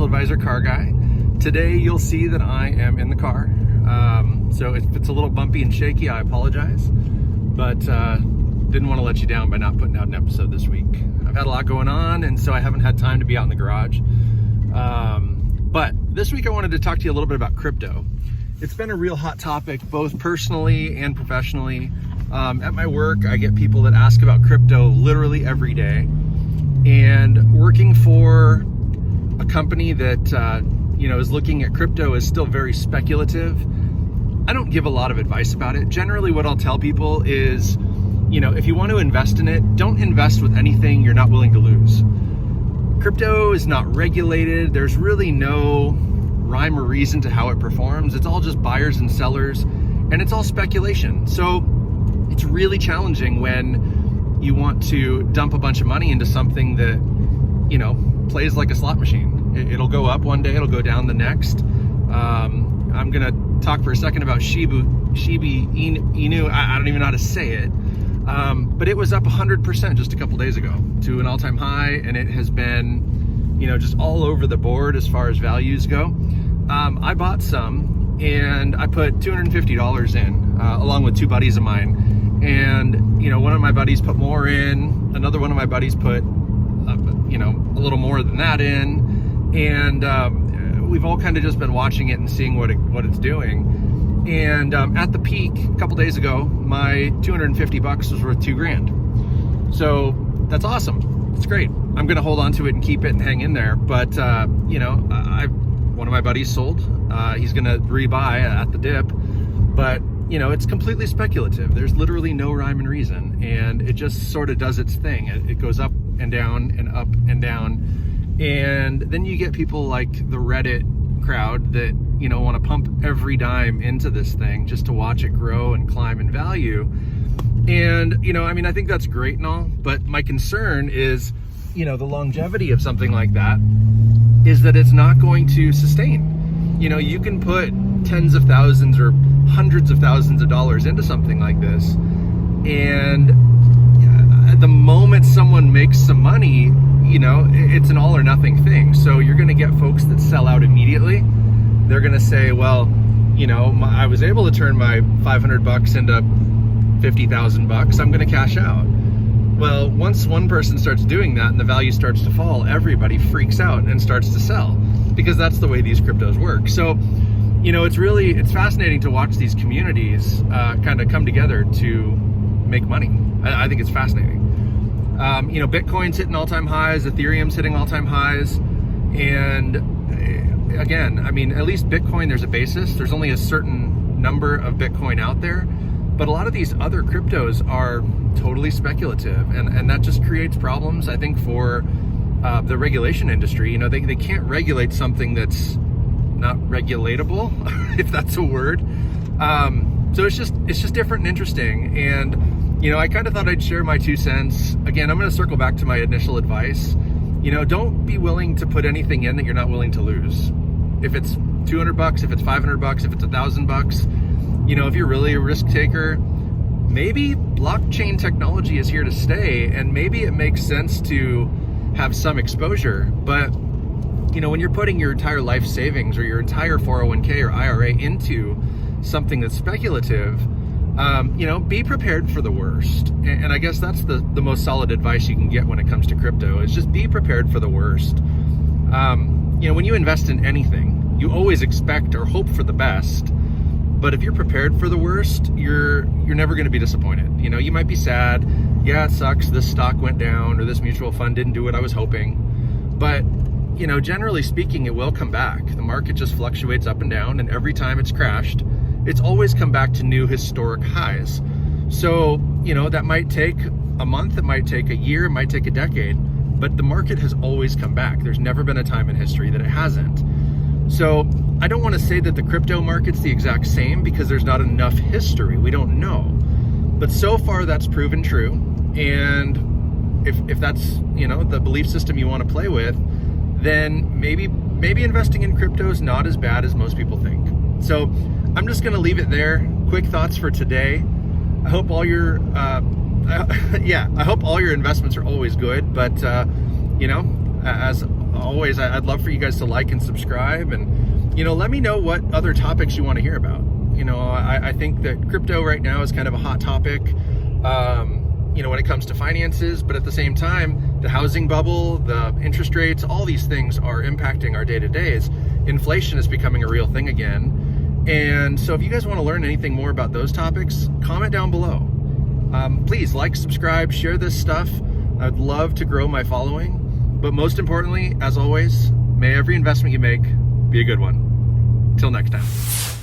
Financial Advisor Car Guy. Today you'll see that I am in the car. So if it's a little bumpy and shaky, I apologize. But didn't want to let you down by not putting out an episode this week. I've had a lot going on, and so I haven't had time to be out in the garage. But this week I wanted to talk to you a little bit about crypto. It's been a real hot topic, both personally and professionally. At my work, I get people that ask about crypto literally every day. And working for a company that is looking at crypto is still very speculative. I don't give a lot of advice about it. Generally, what I'll tell people is, if you want to invest in it, don't invest with anything you're not willing to lose. Crypto is not regulated. There's really no rhyme or reason to how it performs. It's all just buyers and sellers, and it's all speculation. So it's really challenging when you want to dump a bunch of money into something that, plays like a slot machine. It'll go up one day, it'll go down the next. I'm gonna talk for a second about Shiba Inu. I don't even know how to say it. But it was up 100% just a couple days ago to an all-time high, and it has been, just all over the board as far as values go. I bought some, and I put $250 in, along with two buddies of mine. And, one of my buddies put more in, another one of my buddies put, a little more than that in. And we've all kind of just been watching it and seeing what it's doing. And at the peak, a couple days ago, my $250 was worth $2,000. So that's awesome. It's great. I'm going to hold on to it and keep it and hang in there. But, one of my buddies sold. He's going to rebuy at the dip. But, it's completely speculative. There's literally no rhyme and reason. And it just sort of does its thing. It goes up and down and up and down. And then you get people like the Reddit crowd that, want to pump every dime into this thing just to watch it grow and climb in value. And, I think that's great and all, but my concern is, the longevity of something like that is that it's not going to sustain. You can put tens of thousands or hundreds of thousands of dollars into something like this, and the moment someone makes some money, it's an all or nothing thing. So you're going to get folks that sell out immediately. They're going to say, well, I was able to turn my $500 into $50,000. I'm going to cash out. Well, once one person starts doing that and the value starts to fall, everybody freaks out and starts to sell, because that's the way these cryptos work. So, it's fascinating to watch these communities kind of come together to make money. I think it's fascinating. Bitcoin's hitting all-time highs, Ethereum's hitting all-time highs, and again, at least Bitcoin, there's a basis. There's only a certain number of Bitcoin out there, but a lot of these other cryptos are totally speculative, and that just creates problems, I think, for the regulation industry. They can't regulate something that's not regulatable, if that's a word. So it's just different and interesting. And, I kind of thought I'd share my 2 cents. Again, I'm going to circle back to my initial advice. Don't be willing to put anything in that you're not willing to lose. If it's $200, if it's $500, if it's $1,000, if you're really a risk taker, maybe blockchain technology is here to stay, and maybe it makes sense to have some exposure. But, when you're putting your entire life savings or your entire 401k or IRA into something that's speculative, be prepared for the worst. And I guess that's the most solid advice you can get when it comes to crypto, is just be prepared for the worst. When you invest in anything, you always expect or hope for the best. But if you're prepared for the worst, you're never going to be disappointed. You might be sad. Yeah, it sucks. This stock went down, or this mutual fund didn't do what I was hoping. But, generally speaking, it will come back. The market just fluctuates up and down, and every time it's crashed, it's always come back to new historic highs. So, that might take a month, it might take a year, it might take a decade, but the market has always come back. There's never been a time in history that it hasn't. So I don't want to say that the crypto market's the exact same, because there's not enough history. We don't know. But so far that's proven true. And if that's, the belief system you want to play with, then maybe investing in crypto is not as bad as most people think. So I'm just going to leave it there. Quick thoughts for today. I hope all your investments are always good, but as always, I'd love for you guys to like and subscribe, and let me know what other topics you want to hear about. I think that crypto right now is kind of a hot topic, when it comes to finances, but at the same time, the housing bubble, the interest rates, all these things are impacting our day-to-days. Inflation is becoming a real thing again. And so if you guys want to learn anything more about those topics, comment down below. Please like, subscribe, share this stuff. I'd love to grow my following. But most importantly, as always, may every investment you make be a good one. Till next time.